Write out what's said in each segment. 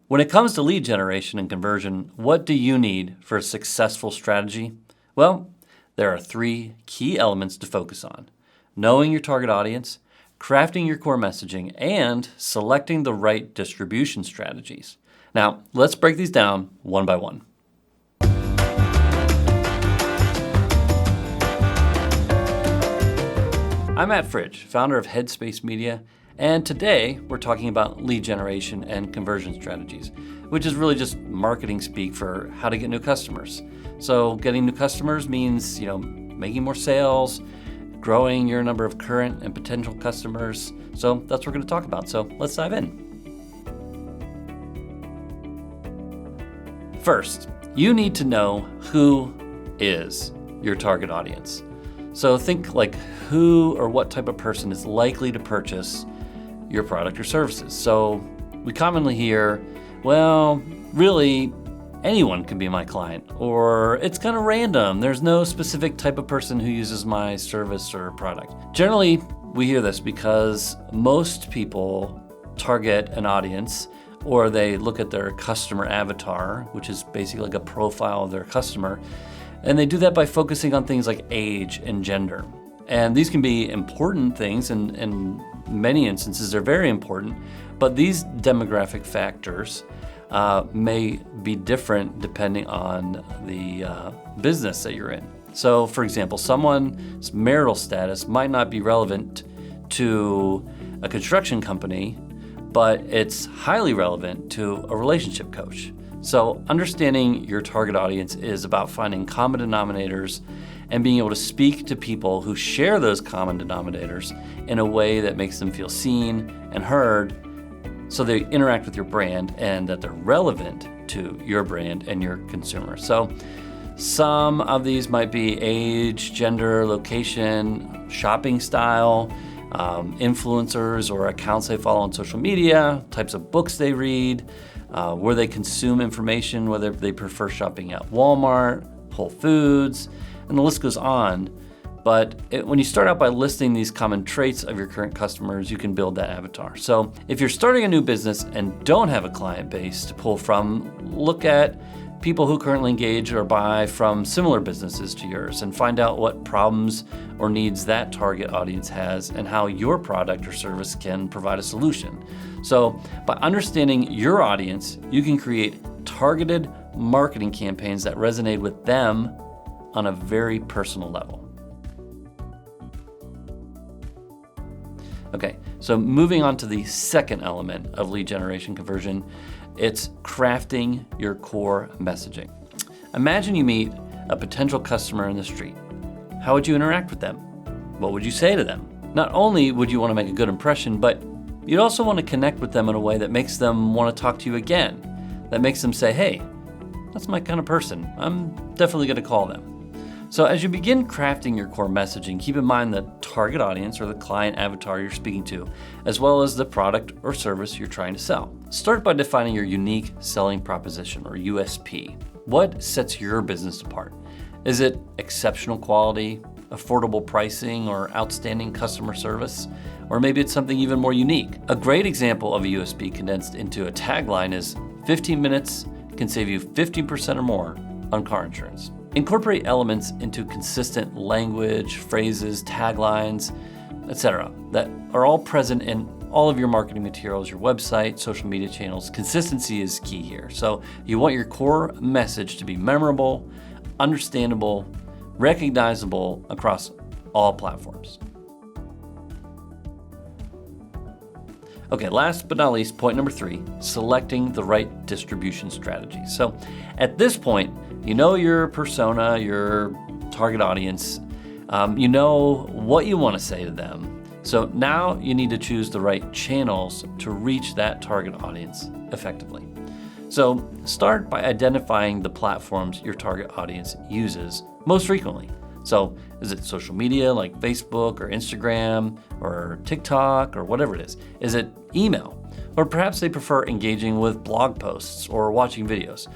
When it comes to lead generation and conversion, what do you need for a successful strategy? Well, there are 3 key elements to focus on: knowing your target audience, crafting your core messaging, and selecting the right distribution strategies. Now, let's break these down one by one. I'm Matt Fridge, founder of Headspace Media, and today we're talking about lead generation and conversion strategies, which is really just marketing speak for how to get new customers. So getting new customers means, making more sales, growing your number of current and potential customers. So that's what we're going to talk about. So let's dive in. First, you need to know who is your target audience. So think like who or what type of person is likely to purchase your product or services. So we commonly hear, well, really anyone can be my client, or it's kind of random. There's no specific type of person who uses my service or product. Generally, we hear this because most people target an audience, or they look at their customer avatar, which is basically like a profile of their customer, and they do that by focusing on things like age and gender. And these can be important things, and in many instances they're very important, but these demographic factors may be different depending on the business that you're in. So for example, someone's marital status might not be relevant to a construction company, but it's highly relevant to a relationship coach. So understanding your target audience is about finding common denominators and being able to speak to people who share those common denominators in a way that makes them feel seen and heard, so they interact with your brand and that they're relevant to your brand and your consumer. So some of these might be age, gender, location, shopping style, influencers or accounts they follow on social media, types of books they read, where they consume information, whether they prefer shopping at Walmart, Whole Foods, and the list goes on. But when you start out by listing these common traits of your current customers, you can build that avatar. So if you're starting a new business and don't have a client base to pull from, look at people who currently engage or buy from similar businesses to yours and find out what problems or needs that target audience has and how your product or service can provide a solution. So by understanding your audience, you can create targeted marketing campaigns that resonate with them on a very personal level. Okay, so moving on to the second element of lead generation conversion, it's crafting your core messaging. Imagine you meet a potential customer in the street. How would you interact with them? What would you say to them? Not only would you want to make a good impression, but you'd also want to connect with them in a way that makes them want to talk to you again, that makes them say, hey, that's my kind of person. I'm definitely going to call them. So as you begin crafting your core messaging, keep in mind the target audience or the client avatar you're speaking to, as well as the product or service you're trying to sell. Start by defining your unique selling proposition or USP. What sets your business apart? Is it exceptional quality, affordable pricing, or outstanding customer service? Or maybe it's something even more unique. A great example of a USP condensed into a tagline is 15 minutes can save you 15% or more on car insurance. Incorporate elements into consistent language, phrases, taglines, etc. that are all present in all of your marketing materials, your website, social media channels. Consistency is key here. So you want your core message to be memorable, understandable, recognizable across all platforms. Okay, last but not least, point number 3, selecting the right distribution strategy. So at this point, you know your persona, your target audience, you know what you want to say to them. So now you need to choose the right channels to reach that target audience effectively. So start by identifying the platforms your target audience uses most frequently. So is it social media like Facebook or Instagram or TikTok or whatever it is? Is it email? Or perhaps they prefer engaging with blog posts or watching videos.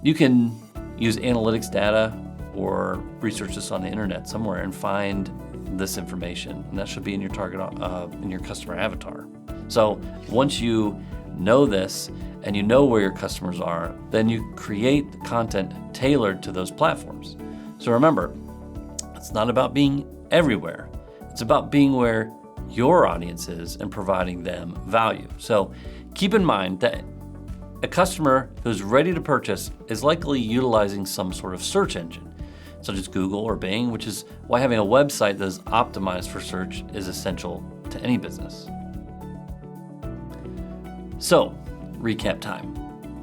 You can use analytics data or research this on the internet somewhere and find this information, and that should be in your target, in your customer avatar. So once you know this and you know where your customers are, then you create the content tailored to those platforms. So remember, it's not about being everywhere. It's about being where your audience is and providing them value. So keep in mind that a customer who's ready to purchase is likely utilizing some sort of search engine, such as Google or Bing, which is why having a website that is optimized for search is essential to any business. So, recap time.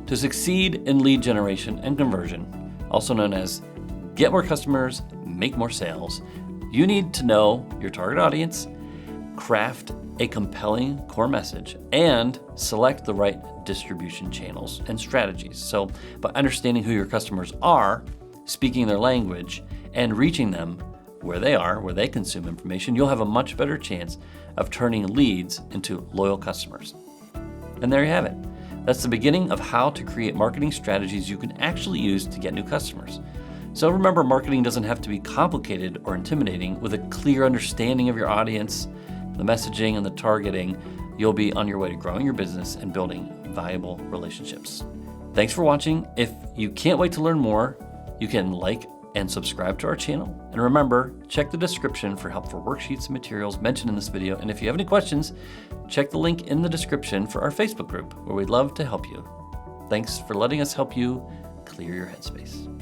To succeed in lead generation and conversion, also known as get more customers, make more sales, you need to know your target audience, craft a compelling core message, and select the right distribution channels and strategies. So by understanding who your customers are, speaking their language, and reaching them where they are, where they consume information, you'll have a much better chance of turning leads into loyal customers. And there you have it. That's the beginning of how to create marketing strategies you can actually use to get new customers. So remember, marketing doesn't have to be complicated or intimidating. With a clear understanding of your audience, the messaging, and the targeting, you'll be on your way to growing your business and building valuable relationships. Thanks for watching. If you can't wait to learn more, you can like and subscribe to our channel. And remember, check the description for helpful worksheets and materials mentioned in this video. And if you have any questions, check the link in the description for our Facebook group, where we'd love to help you. Thanks for letting us help you clear your headspace.